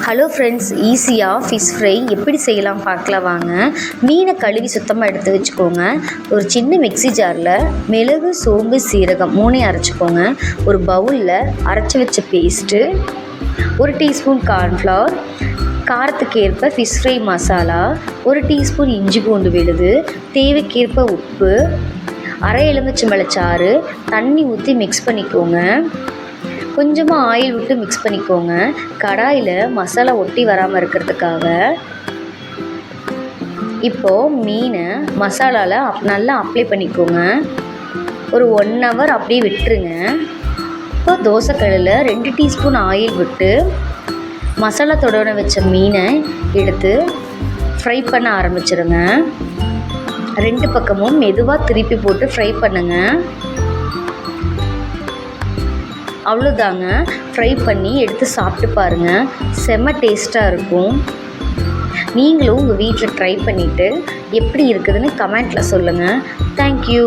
Hello friends, ஈஸியாக fish fry எப்படி செய்யலாம் பார்க்கலாம் வாங்க. மீனை கழுவி சுத்தமாக எடுத்து வச்சுக்கோங்க. ஒரு சின்ன மிக்ஸி ஜாரில் மிளகு, சோம்பு, சீரகம் 3ஐயும் அரைச்சிக்கோங்க. ஒரு பவுலில் அரைச்சி வச்ச பேஸ்ட்டு, 1 டீஸ்பூன் கார்ன்ஃப்ளவர், காரத்துக்கு ஏற்ப ஃபிஷ் ஃப்ரை மசாலா, 1 டீஸ்பூன் இஞ்சி பூண்டு விழுது, தேவைக்கேற்ப உப்பு, அரை எலுமிச்சம்பழச்சாறு, தண்ணி ஊற்றி மிக்ஸ் பண்ணிக்கோங்க. கொஞ்சமாக ஆயில் விட்டு மிக்ஸ் பண்ணிக்கோங்க. கடாயில் மசாலா ஒட்டி வராமல் இருக்கிறதுக்காக இப்போது மீனை மசாலாவில் நல்லா அப்ளை பண்ணிக்கோங்க. ஒரு 1 ஹவர் அப்படியே விட்டுருங்க. இப்போ தோசைக்கல்லில் 2 டீஸ்பூன் ஆயில் விட்டு மசாலா தொடர வச்ச மீனை எடுத்து ஃப்ரை பண்ண ஆரம்பிச்சிடுங்க. 2 பக்கமும் மெதுவாக திருப்பி போட்டு ஃப்ரை பண்ணுங்கள். அவ்வளோதாங்க, ஃப்ரை பண்ணி எடுத்து சாப்பிட்டு பாருங்கள். செம்ம டேஸ்ட்டாக இருக்கும். நீங்களும் உங்கள் வீட்டில் ட்ரை பண்ணிவிட்டு எப்படி இருக்குதுன்னு கமெண்ட்டில் சொல்லுங்கள். தேங்க்யூ.